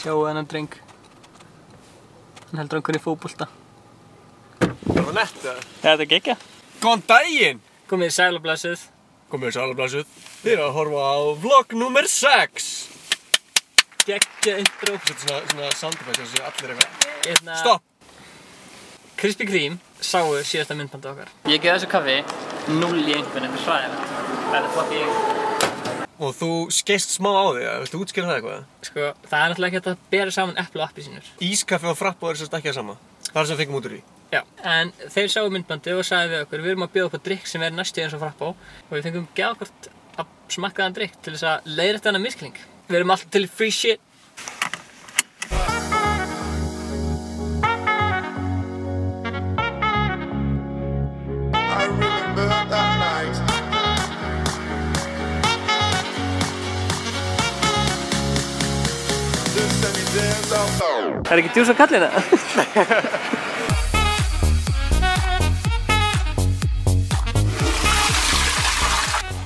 Sjáu þennan dreng. Hann heldur hann kunni fótbolta. Það var nett eða? Ja, þetta er geggja. Góðan daginn! Komið sæl og blessuð. Komið sæl og blessuð. Þið eru að horfa á vlog nummer 6. Geggja intro. Þetta er svona soundeffekt þess að allir eitthvað. Stopp! Krispy Kreme sáu síðasta myndbandið okkar. Ég geði þessu kaffi 0 í einhvern, þetta er hræðilegt. Það er flott ég. Og þú skeist smá á því, viltu útskýra það eitthvað? Sko, það er náttúrulega ekki hægt að bera saman epli og appelsínur. Ískaffi og frappó eru sérst ekki það sama. Það er sem við fengum út úr því. Já, en þeir sáu myndbandið og sagði við okkur, við erum að bjóða upp á drykk sem er næstu eins og frappó og við fengum gjafkort að smakka þann drykk til þess að leiðrétta þennan misskilning. Við erum alltaf til free shit. Það er ekki djús á kallina?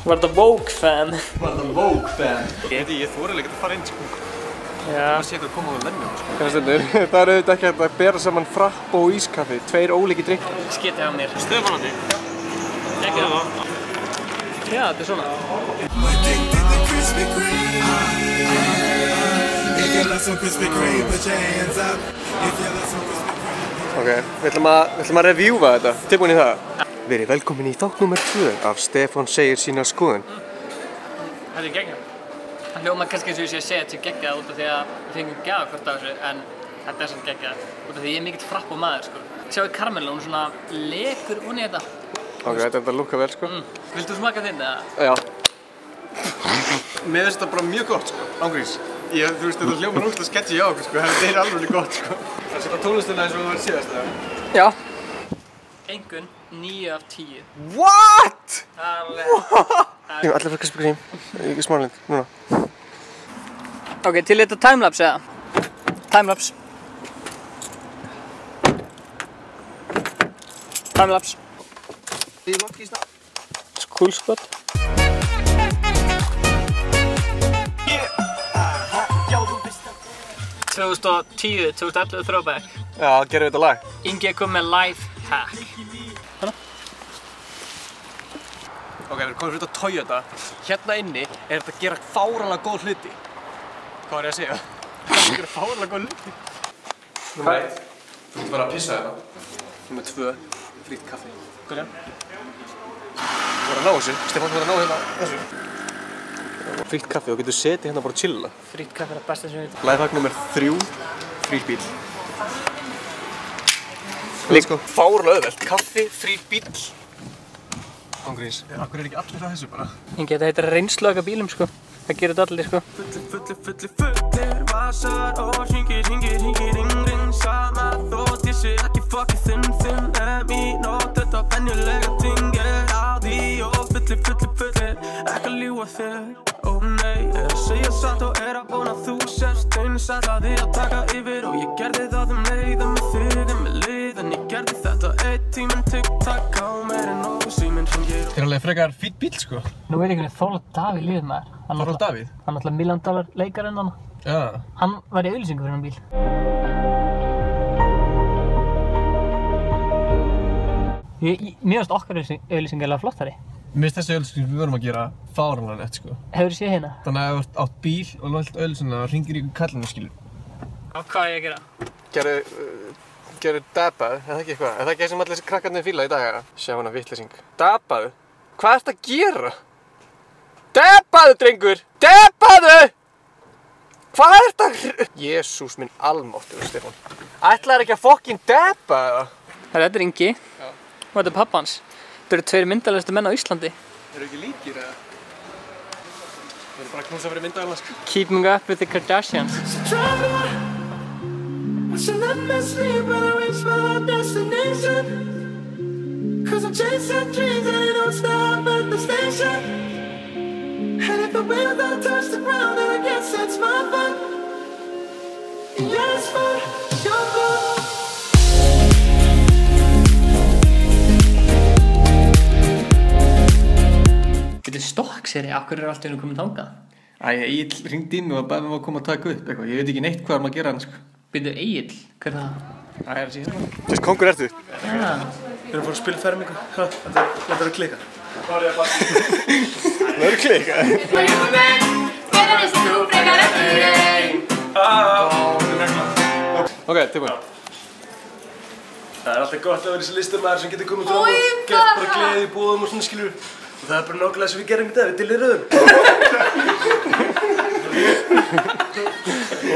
Var þetta Vogue fan? Var þetta Vogue fan? Ég þori ekki að fara inn sko. Já. Það sé eitthvað að koma á lennum sko. Það er auðvitað ekki hægt að bera saman frappó og ískaffi, 2 ólíkir drykkir. Skitið á mér. Stefánandi. Ekki það. Já, þetta er svona. Ok, við ætlum að reviewa þetta. Tilbúin í það? Verið velkomin í þátt nummer 2 af Stefán segir sína skoðun. Þetta er geggjað. Það hljómar kannski eins og ég sé að segja þetta sé geggjað út af því að við fengum gjafakort af þessu, en þetta er samt geggjað. Út af því ég er mikill frappó maður, sko. Sjáu karamella, hún svona lekur onni þetta. Ok, þetta lúkkar vel, sko. Viltu þú smaka þinn, eða? Já. Mér finnst þetta bara mjög gott sko, ángríns. Þú veist, þetta hljómar út að sketchi hjá okkur sko, þetta er alveg gott sko. Það setja tónlistina eins og það var síðast, eða? Já. Engun 9 af 10. What?! Alveg. Allir fyrir Krispy Kreme í Smáralind, núna. Ok, til þetta timelapse, eða? Timelapse. Timelapse. Í lokki í stað. Cool spot. Yeah. 2010, 2011 throwback. Já, gerum við þetta lag. Ingi kom með life hack. Ok, við erum komin fyrir að Toyota. Hérna inni er þetta að gera fáránlega góð hluti. Hvað var ég að segja? Það er að gera fáránlega góð hluti. Númer 1. Þú ert bara að pissa hérna. Númer 2. Frýtt kaffi. Hvað er það? Þú verður að ná þessu. Stefán, þú verður að ná hérna þessu. Frýtt kaffi, þú getur setið hérna bara að chilla. Frýtt kaffi er það besta sem ég veit. Lifehack númer 3. Frýtt bíl. Líka fáránlega auðvelt. Kaffi, frýtt bíl. Ángríns. Akkur er ekki allir það þessu bara? Ingi, þetta heitir reynslöka bílum, sko. Það gerir þetta allir, sko. Fullir vasar og hringir ring sama þótt ég sé ekki fucking þinn í nótt þetta venjulega ting á því og fullir ekki að ljúga þér ó nei, er að segja satt og er að vona þú sérst eins ætlaði að taka yfir og ég gerði það leiða með þig með lið en ég gerði þetta 1 tíminn tiktak á meir en nógu síminn sem ég Þetta er alveg frekar fínn bíl sko. Nú veit ég hvernig Þorvald Davíð líður maður. Þorvald Davíð? Hann er alltaf $1 million leikarinn hann. Já. Hann var í auglýsingu fyrir hann bíl. Mér finnst okkar auglýsing eiginlega flottari. Mér finnst þessi auglýsing við vorum að gera fáránlega nett sko. Hefurðu séð hérna? Þannig að ef þú ert átt bíl og náttúrulega auglýsinguna og hringir í kallinu skilur. Hvað er ég að gera? Gerðu dabbað, er það ekki eitthvað? Er það ekki það sem allir þessi krakkarnir fíla í dag, eða? Sjá hana vitleysing. Dabbaðu? Hvað ertu að gera? Dabbaðu, drengur! Dabbaðu! Hvað ertu að... Jesús minn almáttugur, Stefán. Ætlaðir ekki að fokkin dabba, eða? Þetta er Ingi. Já. Og þetta er pappa hans. Þetta eru 2 myndarlegustu menn á Íslandi. Eru ekki líkir, eða? Við erum bara að knúsa fyrir myndavélarna, sko. Keeping up with the Kardashians. Should not mess me but I reach my destination Cause I'm chasing dreams and they don't stop at the station And if the wheels don't touch the ground then I guess that's my fault And yeah, it's for your fault Þetta er stokkseri, af hverju eru allt í einu komin þangað? Egill hringdi í mig og bæði mig að koma að taka upp eitthvað. Ég veit ekki neitt hvað maður að gera hann, sko. Byrðu Egill, hver er það? Það er þessi hérna. Þessi kongur ertu? Já. Við erum fór að spila fermingu. Þetta er að klika. Það er að klika? Ok, tilbúin. Það er alltaf gott að vera þessi listamaður sem getur komið fram og gert bara gleði í búðum og svona, skilur. Og það er bara nákvæmlega sem við gerum í dag, við deliröðum.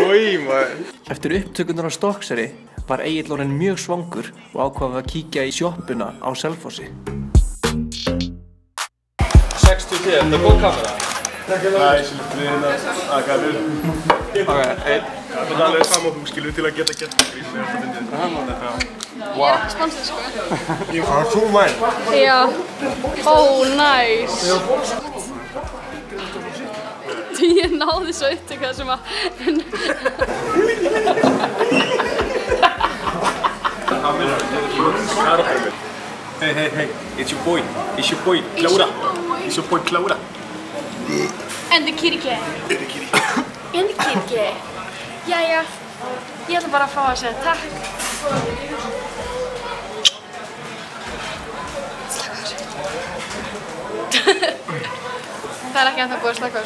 Ói, maður. Eftir upptökunar á Stokkseyri var Egill orðinn mjög svangur og ákvað að kíkja í sjoppuna á Selfossi. 60 til, þetta er góð kamera. Takk fyrir það. Næs, við erum að gæða fyrir. Ok, einn. Það er alveg saman þú, skilur, til að geta gert grín með alltaf myndið. Wow. Sponsor, sko. Það er svo mæn. Já. Ó, næs. Ég náði svo upptökað sem að... Hey, it's your boy, Clára. It's your boy, Clára. And the kitty cat. And the kitty cat. Jæja, ég ætla bara að fá að segja takk. Slaka á. Það er ekki ennþá búið að slaka á.